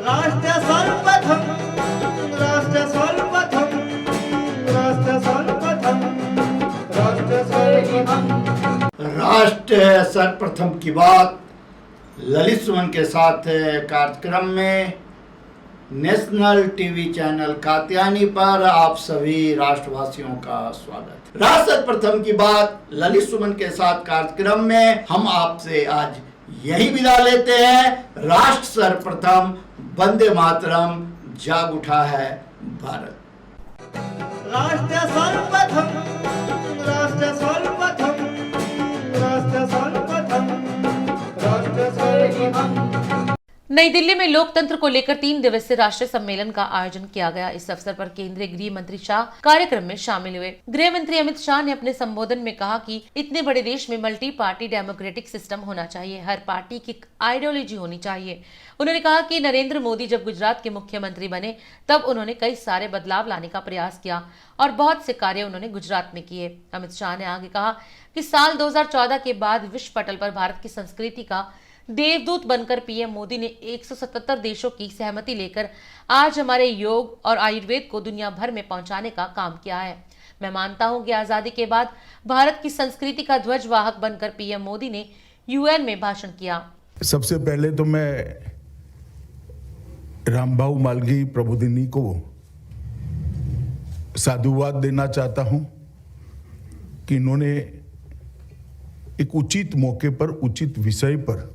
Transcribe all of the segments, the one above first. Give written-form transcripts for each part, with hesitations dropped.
राष्ट्र सर्वप्रथम, राष्ट्र सर्वप्रथम, राष्ट्र सर्वप्रथम, राष्ट्र सर्वप्रथम। राष्ट्र सर्वप्रथम की बात ललित सुमन के साथ कार्यक्रम में नेशनल टीवी चैनल कात्यायनी पर आप सभी राष्ट्रवासियों का स्वागत। राष्ट्र सर्वप्रथम की बात ललित सुमन के साथ कार्यक्रम में हम आपसे आज यही विदा लेते हैं। राष्ट्र सर्वप्रथम, वंदे मातरम, जाग उठा है भारत। राष्ट्र सर्वप्रथम, राष्ट्र सर्वप्रथम, राष्ट्र सर्वप्रथम, राष्ट्र सर्वप्रथम। नई दिल्ली में लोकतंत्र को लेकर 3 दिवसीय राष्ट्रीय सम्मेलन का आयोजन किया गया। इस अवसर पर केंद्रीय गृह मंत्री शाह कार्यक्रम में शामिल हुए। गृह मंत्री अमित शाह ने अपने संबोधन में कहा कि इतने बड़े देश में मल्टी पार्टी डेमोक्रेटिक सिस्टम होना चाहिए, हर पार्टी की आइडियोलॉजी होनी चाहिए। उन्होंने कहा कि नरेंद्र मोदी जब गुजरात के मुख्यमंत्री बने तब उन्होंने कई सारे बदलाव लाने का प्रयास किया और बहुत से कार्य उन्होंने गुजरात में किए। अमित शाह ने आगे कहा कि साल 2014 के बाद विश्व पटल पर भारत की संस्कृति का देवदूत बनकर पीएम मोदी ने 177 देशों की सहमति लेकर आज हमारे योग और आयुर्वेद को दुनिया भर में पहुंचाने का काम किया है। मैं मानता हूं कि आजादी के बाद भारत की संस्कृति का ध्वजवाहक बनकर पीएम मोदी ने यूएन में भाषण किया। सबसे पहले तो मैं रामभाऊ मालगी प्रबोधिनी को साधुवाद देना चाहता हूं कि इन्होंने एक उचित मौके पर उचित विषय पर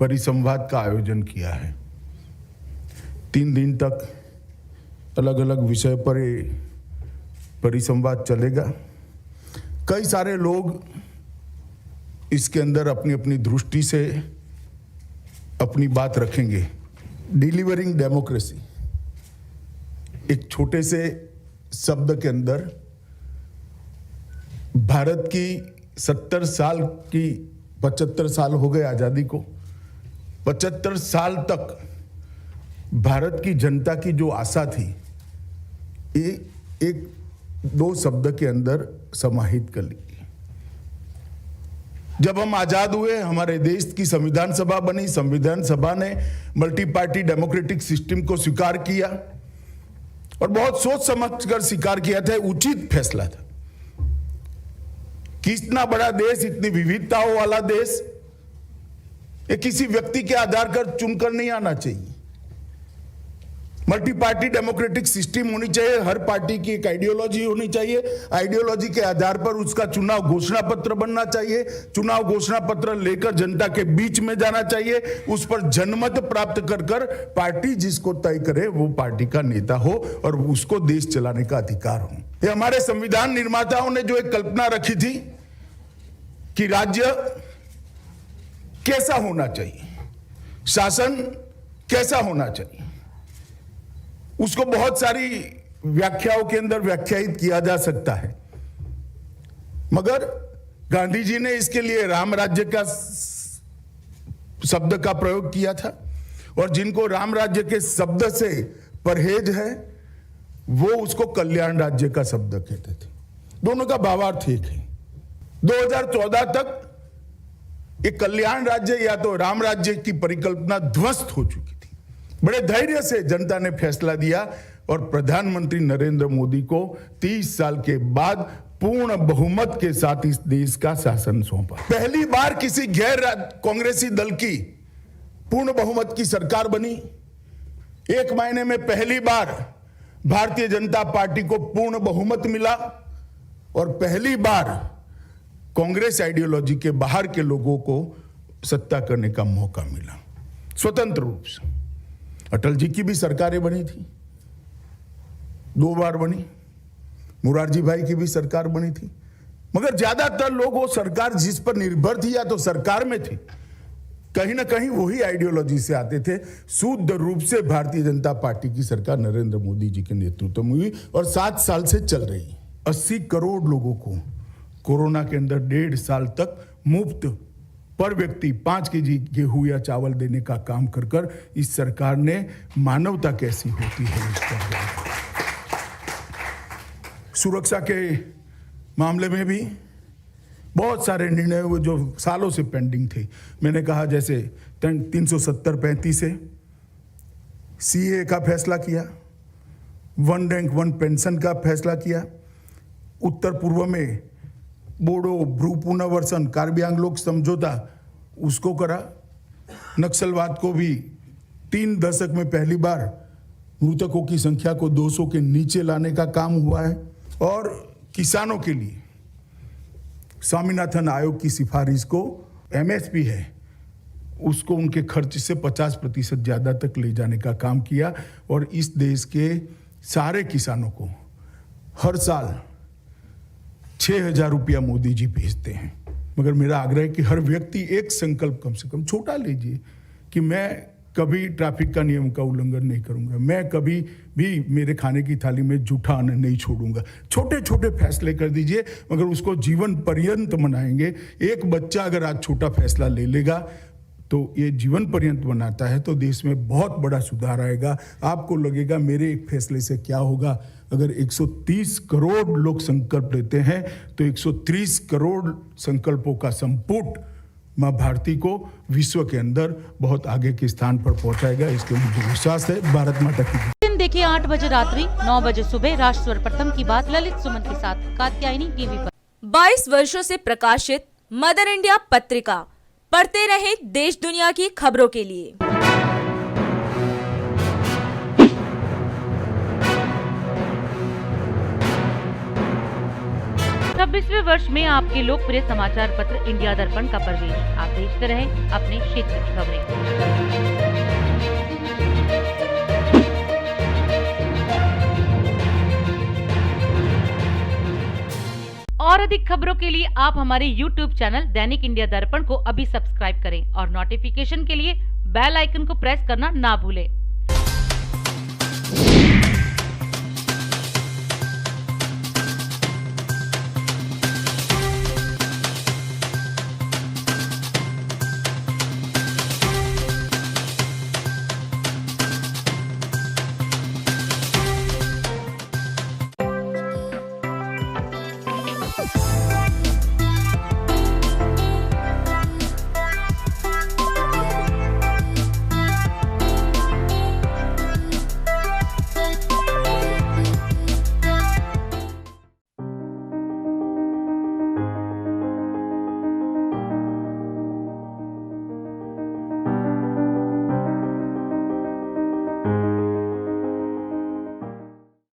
परिसंवाद का आयोजन किया है। 3 दिन तक अलग अलग विषय पर परिसंवाद चलेगा। कई सारे लोग इसके अंदर अपनी अपनी दृष्टि से अपनी बात रखेंगे। डिलीवरिंग डेमोक्रेसी एक छोटे से शब्द के अंदर भारत की 70 साल की 75 साल हो गए आजादी को। 75 साल तक भारत की जनता की जो आशा थी ये एक 2 शब्द के अंदर समाहित कर ली। जब हम आजाद हुए, हमारे देश की संविधान सभा बनी। संविधान सभा ने मल्टी पार्टी डेमोक्रेटिक सिस्टम को स्वीकार किया और बहुत सोच समझकर स्वीकार किया था। उचित फैसला था कि इतना बड़ा देश, इतनी विविधताओं वाला देश, ये किसी व्यक्ति के आधार पर चुनकर नहीं आना चाहिए। मल्टी पार्टी डेमोक्रेटिक सिस्टम होनी चाहिए। हर पार्टी की एक आइडियोलॉजी होनी चाहिए। आइडियोलॉजी के आधार पर उसका चुनाव घोषणा पत्र बनना चाहिए। चुनाव घोषणा पत्र लेकर जनता के बीच में जाना चाहिए। उस पर जनमत प्राप्त कर पार्टी जिसको तय करे वो पार्टी का नेता हो और उसको देश चलाने का अधिकार हो। ये हमारे संविधान निर्माताओं ने जो एक कल्पना रखी थी कि राज्य कैसा होना चाहिए, शासन कैसा होना चाहिए, उसको बहुत सारी व्याख्याओं के अंदर व्याख्यायित किया जा सकता है। मगर गांधी जी ने इसके लिए राम राज्य का शब्द का प्रयोग किया था और जिनको राम राज्य के शब्द से परहेज है वो उसको कल्याण राज्य का शब्द कहते थे। दोनों का भावार्थ एक है। 2014 तक ये कल्याण राज्य या तो राम राज्य की परिकल्पना ध्वस्त हो चुकी थी। बड़े धैर्य से जनता ने फैसला दिया और प्रधानमंत्री नरेंद्र मोदी को 30 साल के बाद पूर्ण बहुमत के साथ इस देश का शासन सौंपा। पहली बार किसी गैर कांग्रेसी दल की पूर्ण बहुमत की सरकार बनी। 1 महीने में पहली बार भारतीय जनता पार्टी को पूर्ण बहुमत मिला और पहली बार कांग्रेस आइडियोलॉजी के बाहर के लोगों को सत्ता करने का मौका मिला स्वतंत्र रूप से। अटल जी की भी सरकारें बनी थी, 2 बार बनी। मुरारजी भाई की भी सरकार बनी थी। मगर ज्यादातर लोग वो सरकार जिस पर निर्भर थी या तो सरकार में थी, कहीं ना कहीं वही आइडियोलॉजी से आते थे। शुद्ध रूप से भारतीय जनता पार्टी की सरकार नरेंद्र मोदी जी के नेतृत्व में हुई और 7 साल से चल रही। 80 करोड़ लोगों को कोरोना के अंदर 1.5 साल तक मुफ्त पर व्यक्ति 5 केजी गेहूं या चावल देने का काम कर इस सरकार ने मानवता कैसी होती है इस पर। सुरक्षा के मामले में भी बहुत सारे निर्णय वो जो सालों से पेंडिंग थे, मैंने कहा जैसे 370-35 से सीए का फैसला किया, वन रैंक वन पेंशन का फैसला किया, उत्तर पूर्व में बोडो ब्रू पुनर्वसन कार्बी आंग्लोक समझौता उसको करा, नक्सलवाद को भी 3 दशक में पहली बार मृतकों की संख्या को 200 के नीचे लाने का काम हुआ है, और किसानों के लिए स्वामीनाथन आयोग की सिफारिश को एमएसपी है उसको उनके खर्च से 50% ज़्यादा तक ले जाने का काम किया, और इस देश के सारे किसानों को हर साल 6,000 रुपया मोदी जी भेजते हैं। मगर मेरा आग्रह है कि हर व्यक्ति एक संकल्प कम से कम छोटा लीजिए कि मैं कभी ट्रैफिक का नियम का उल्लंघन नहीं करूंगा, मैं कभी भी मेरे खाने की थाली में जूठा अन्न नहीं छोड़ूंगा। छोटे छोटे फैसले कर दीजिए, मगर उसको जीवन पर्यंत मनाएंगे। एक बच्चा अगर आज छोटा फैसला ले लेगा तो ये जीवन पर्यंत बनाता है, तो देश में बहुत बड़ा सुधार आएगा। आपको लगेगा मेरे एक फैसले से क्या होगा, अगर 130 करोड़ लोग संकल्प लेते हैं तो 130 करोड़ संकल्पों का संपुट माँ भारती को विश्व के अंदर बहुत आगे के स्थान पर पहुंचाएगा, इसके मुझे विश्वास है। भारत माता की दिन देखिए 8 बजे रात्रि 9 बजे सुबह राष्ट्र सर्वप्रथम की बात ललित सुमन के साथ कात्यायनी टीवी पर। 22 वर्षों से प्रकाशित मदर इंडिया पत्रिका, पढ़ते रहे देश दुनिया की खबरों के लिए। 26वें वर्ष में आपके लोकप्रिय समाचार पत्र इंडिया दर्पण का प्रवेश। आप देखते रहे अपने क्षेत्र की खबरें। और अधिक खबरों के लिए आप हमारे YouTube चैनल दैनिक इंडिया दर्पण को अभी सब्सक्राइब करें और नोटिफिकेशन के लिए बेल आइकन को प्रेस करना ना भूलें।